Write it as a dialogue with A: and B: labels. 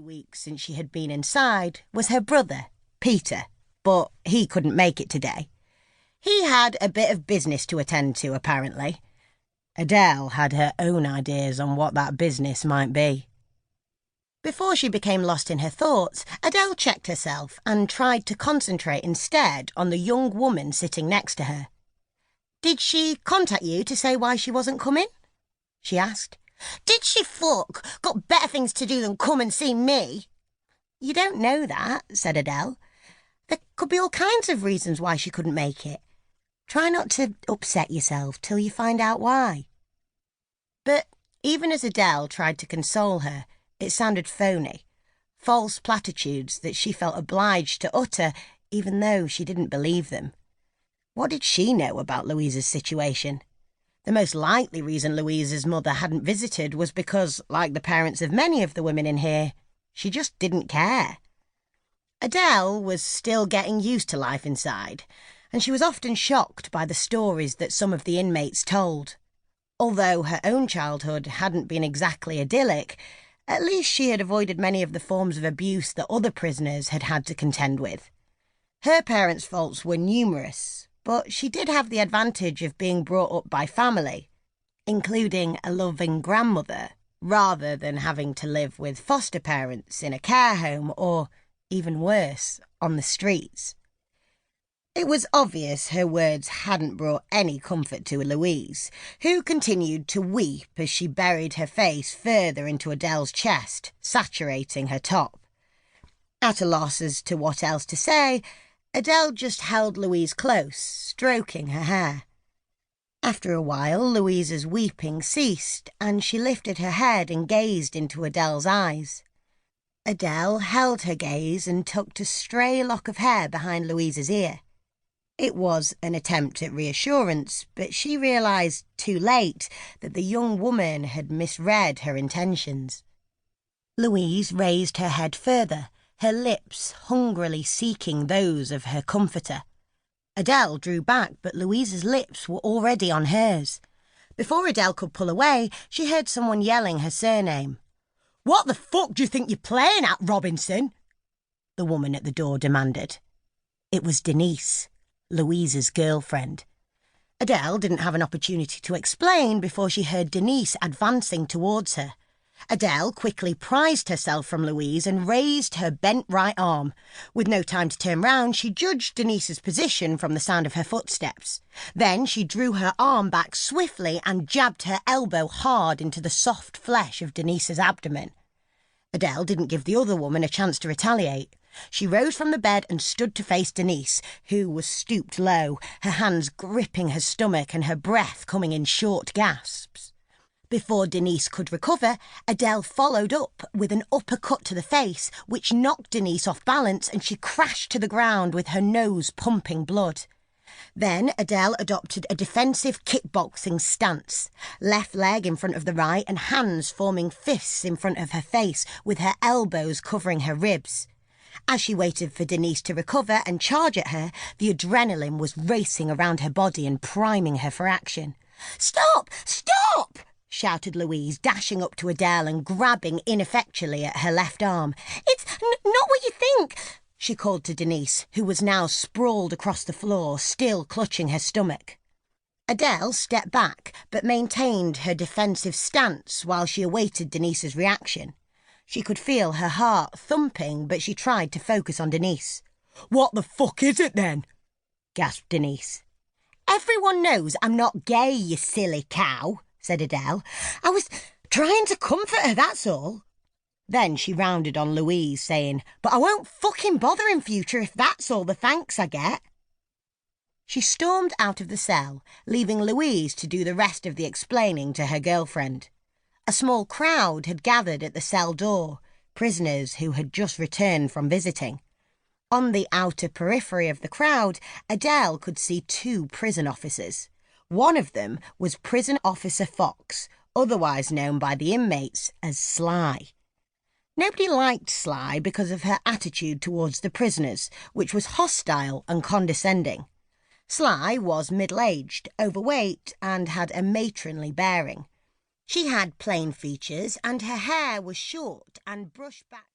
A: weeks since she had been inside was her brother, Peter, but he couldn't make it today. He had a bit of business to attend to, apparently. Adele had her own ideas on what that business might be. Before she became lost in her thoughts, Adele checked herself and tried to concentrate instead on the young woman sitting next to her. "Did she contact you to say why she wasn't coming?" she asked.
B: "Did she fuck? Got better things to do than come and see me?"
A: "You don't know that," said Adele. "There could be all kinds of reasons why she couldn't make it. Try not to upset yourself till you find out why." But even as Adele tried to console her, it sounded phony, false platitudes that she felt obliged to utter even though she didn't believe them. What did she know about Louise's situation? The most likely reason Louise's mother hadn't visited was because, like the parents of many of the women in here, she just didn't care. Adele was still getting used to life inside, and she was often shocked by the stories that some of the inmates told. Although her own childhood hadn't been exactly idyllic, at least she had avoided many of the forms of abuse that other prisoners had had to contend with. Her parents' faults were numerous, but she did have the advantage of being brought up by family, including a loving grandmother, rather than having to live with foster parents in a care home or, even worse, on the streets. It was obvious her words hadn't brought any comfort to Louise, who continued to weep as she buried her face further into Adele's chest, saturating her top. At a loss as to what else to say, Adele just held Louise close, stroking her hair. After a while, Louise's weeping ceased, and she lifted her head and gazed into Adele's eyes. Adele held her gaze and tucked a stray lock of hair behind Louise's ear. It was an attempt at reassurance, but she realised too late that the young woman had misread her intentions. Louise raised her head further, her lips hungrily seeking those of her comforter. Adele drew back, but Louise's lips were already on hers. Before Adele could pull away, she heard someone yelling her surname. "What the fuck do you think you're playing at, Robinson?" the woman at the door demanded. It was Denise, Louise's girlfriend. Adele didn't have an opportunity to explain before she heard Denise advancing towards her. Adele quickly prized herself from Louise and raised her bent right arm. With no time to turn round, she judged Denise's position from the sound of her footsteps. Then she drew her arm back swiftly and jabbed her elbow hard into the soft flesh of Denise's abdomen. Adele didn't give the other woman a chance to retaliate. She rose from the bed and stood to face Denise, who was stooped low, her hands gripping her stomach and her breath coming in short gasps. Before Denise could recover, Adele followed up with an uppercut to the face, which knocked Denise off balance and she crashed to the ground with her nose pumping blood. Then Adele adopted a defensive kickboxing stance, left leg in front of the right and hands forming fists in front of her face, with her elbows covering her ribs. As she waited for Denise to recover and charge at her, the adrenaline was racing around her body and priming her for action. "Stop! Stop!" shouted Louise, dashing up to Adele and grabbing ineffectually at her left arm. "It's not what you think," she called to Denise, who was now sprawled across the floor, still clutching her stomach. Adele stepped back, but maintained her defensive stance while she awaited Denise's reaction. She could feel her heart thumping, but she tried to focus on Denise. "What the fuck is it then?" gasped Denise. "Everyone knows I'm not gay, you silly cow," said Adele. "I was trying to comfort her, that's all." Then she rounded on Louise, saying, "But I won't fucking bother in future if that's all the thanks I get." She stormed out of the cell, leaving Louise to do the rest of the explaining to her girlfriend. A small crowd had gathered at the cell door, prisoners who had just returned from visiting. On the outer periphery of the crowd, Adele could see 2 prison officers. One of them was Prison Officer Fox, otherwise known by the inmates as Sly. Nobody liked Sly because of her attitude towards the prisoners, which was hostile and condescending. Sly was middle-aged, overweight, and had a matronly bearing. She had plain features, and her hair was short and brushed back.